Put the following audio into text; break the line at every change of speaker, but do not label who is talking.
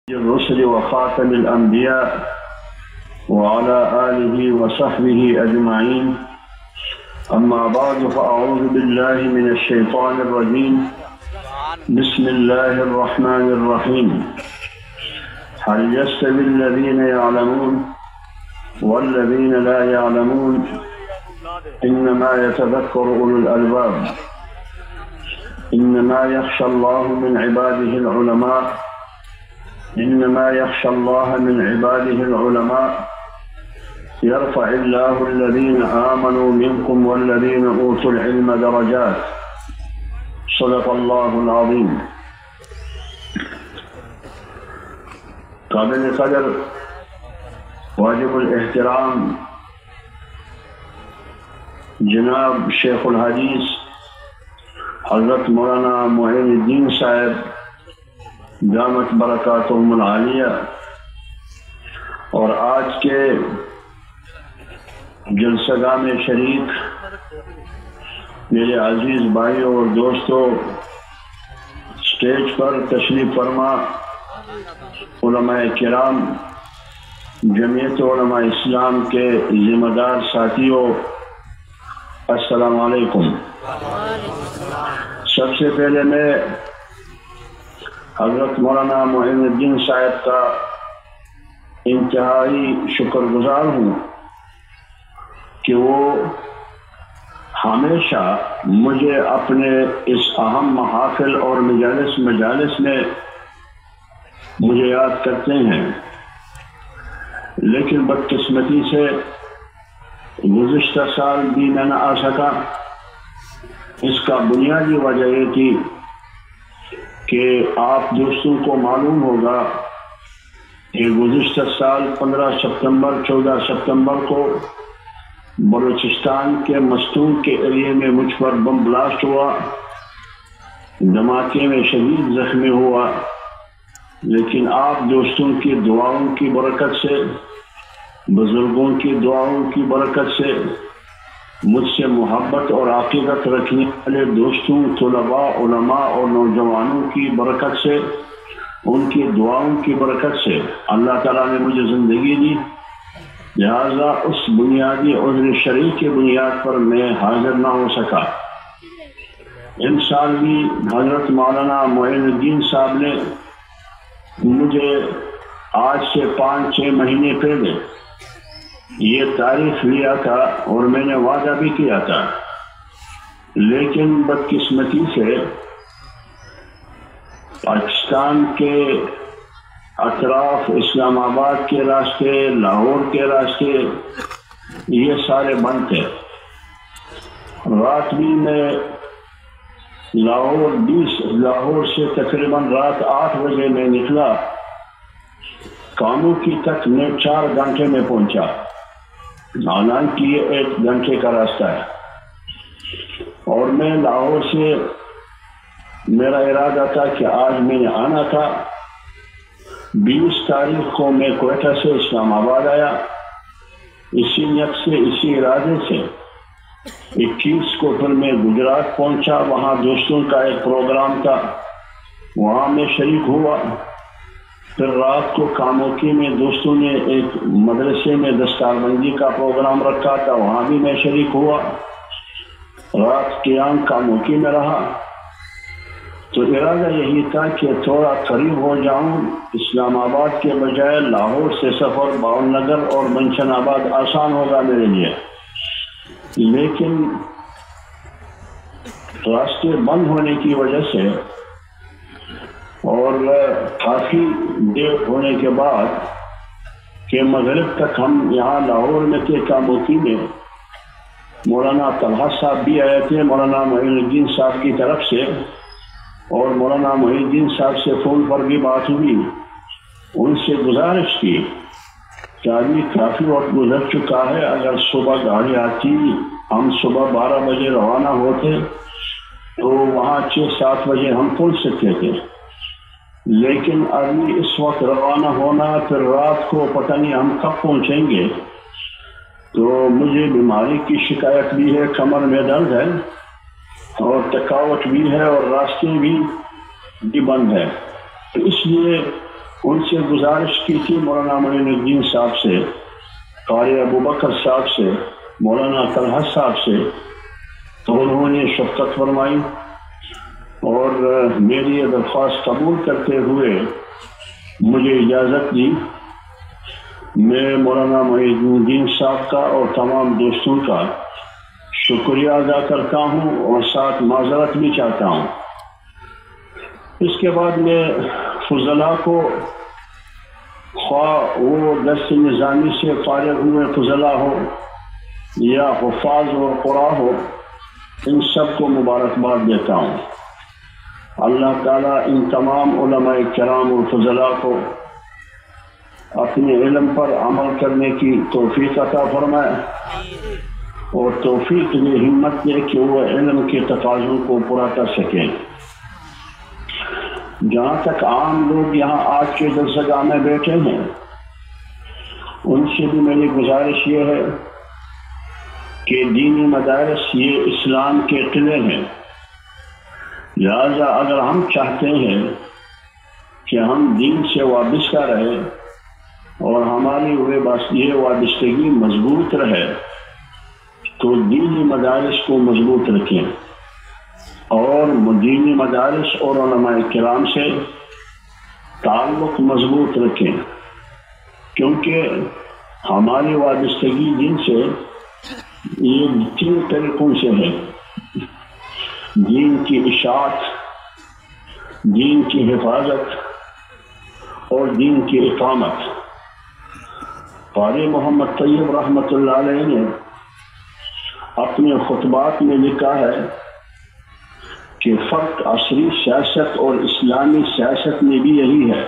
الرسل وخاتم الأنبياء وعلى آله وصحبه أجمعين. أما بعد فأعوذ بالله من الشيطان الرجيم. بسم الله الرحمن الرحيم. هل يستوي الذين يعلمون والذين لا يعلمون إنما يتذكر أولو الألباب. إنما يخشى الله من عباده العلماء. إنما يخشى الله من عباده العلماء. يرفع الله الذين آمنوا منكم والذين أوتوا العلم درجات. صدق الله العظيم. قابل قدر واجب الاحترام جناب شیخ الحدیث حضرت مولانا معین الدین صاحب دامت برکاتہم العالیہ، اور آج کے جلسہ میں شریک میرے عزیز بھائیوں اور دوستوں، اسٹیج پر تشریف فرما علماء کرام، جمعیت علماء اسلام کے ذمہ دار ساتھیوں، السلام علیکم۔ سب سے پہلے میں حضرت مولانا معین الدین صاحب کا انتہائی شکر گزار ہوں کہ وہ ہمیشہ مجھے اپنے اس اہم محافل اور مجالس میں مجھے یاد کرتے ہیں، لیکن بدقسمتی سے گزشتہ سال بھی میں نہ آ سکا۔ اس کا بنیادی وجہ یہ تھی کہ آپ دوستوں کو معلوم ہوگا کہ گزشتہ سال 14 سپتمبر کو بلوچستان کے مستور کے ایریے میں مجھ پر بم بلاسٹ ہوا، دھماکے میں شدید زخمی ہوا، لیکن آپ دوستوں کی دعاؤں کی برکت سے، بزرگوں کی دعاؤں کی برکت سے، مجھ سے محبت اور عقیدت رکھنے والے دوستوں، طلباء، علماء اور نوجوانوں کی برکت سے، ان کی دعاؤں کی برکت سے اللہ تعالیٰ نے مجھے زندگی دی۔ لہذا اس بنیادی عذر شرعی کی بنیاد پر میں حاضر نہ ہو سکا۔ ان سال بھی حضرت مولانا معین الدین صاحب نے مجھے آج سے 5-6 مہینے پہلے یہ تاریخ لیا تھا اور میں نے وعدہ بھی کیا تھا، لیکن بدقسمتی سے پاکستان کے اطراف، اسلام آباد کے راستے، لاہور کے راستے، یہ سارے بند تھے۔ رات بھی میں لاہور سے تقریباً رات 8 بجے میں نکلا، کاموں کی تک میں 4 گھنٹے میں پہنچا، حالانکہ یہ 1 گھنٹے کا راستہ ہے، اور میں لاہور سے میرا ارادہ تھا کہ آج میں نے آنا تھا۔ 20 تاریخ کو میں کوئٹہ سے اسلام آباد آیا، اسی نیت سے، اسی ارادے سے۔ 21 کو پھر میں گجرات پہنچا، وہاں دوستوں کا ایک پروگرام تھا، وہاں میں شریک ہوا۔ پھر رات کو کاموکی میں دوستوں نے ایک مدرسے میں دستار بندی کا پروگرام رکھا تھا، وہاں بھی میں شریک ہوا۔ رات قیام کاموکی میں رہا، تو ارادہ یہی تھا کہ تھوڑا قریب ہو جاؤں، اسلام آباد کے بجائے لاہور سے سفر باول نگر اور بنشن آباد آسان ہوگا میرے لیے، لیکن راستے بند ہونے کی وجہ سے اور کافی دیر ہونے کے بعد کہ مغرب تک ہم یہاں لاہور میں تھے کاموکی میں، مولانا طلحہ صاحب بھی آئے تھے مولانا معین الدین صاحب کی طرف سے، اور مولانا معین الدین صاحب سے فون پر بھی بات ہوئی، ان سے گزارش کی کہ ابھی کافی وقت گزر چکا ہے، اگر صبح گاڑی آتی، ہم صبح 12 بجے روانہ ہوتے تو وہاں 6-7 بجے ہم پہنچ سکتے تھے، لیکن ابھی اس وقت روانہ ہونا، پھر رات کو پتہ نہیں ہم کب پہنچیں گے، تو مجھے بیماری کی شکایت بھی ہے، کمر میں درد ہے اور تھکاوٹ بھی ہے اور راستے بھی بند ہے، تو اس لیے ان سے گزارش کی تھی مولانا معین الدین صاحب سے، قاری ابو بکر صاحب سے، مولانا طلحہ صاحب سے، تو انہوں نے شفقت فرمائی اور میری یہ درخواست قبول کرتے ہوئے مجھے اجازت دی۔ میں مولانا معین الدین صاحب کا اور تمام دوستوں کا شکریہ ادا کرتا ہوں اور ساتھ معذرت بھی چاہتا ہوں۔ اس کے بعد میں فضلاء کو، خواہ وہ درس نظامی سے فارغ ہوئے فضلاء ہو یا حفاظ اور قراء ہو، ان سب کو مبارکباد دیتا ہوں۔ اللہ تعالیٰ ان تمام علماء کرام اور فضلاء کو اپنے علم پر عمل کرنے کی توفیق عطا فرمائے اور توفیق میں ہمت دے کہ وہ علم کے تقاضوں کو پورا کر سکیں۔ جہاں تک عام لوگ یہاں آج کے درسگاہ میں بیٹھے ہیں، ان سے بھی میری گزارش یہ ہے کہ دینی مدارس یہ اسلام کے قلعے ہیں، لہذا اگر ہم چاہتے ہیں کہ ہم دین سے وابستہ رہے اور ہماری یہ وابستگی مضبوط رہے تو دینی مدارس کو مضبوط رکھیں اور دینی مدارس اور علماء کرام سے تعلق مضبوط رکھیں، کیونکہ ہماری وابستگی دین سے یہ 3 طریقوں سے ہے: دین کی اشاعت، دین کی حفاظت اور دین کی اقامت۔ قاری محمد طیب رحمۃ اللہ علیہ نے اپنے خطبات میں لکھا ہے کہ فرق عصری سیاست اور اسلامی سیاست میں بھی یہی ہے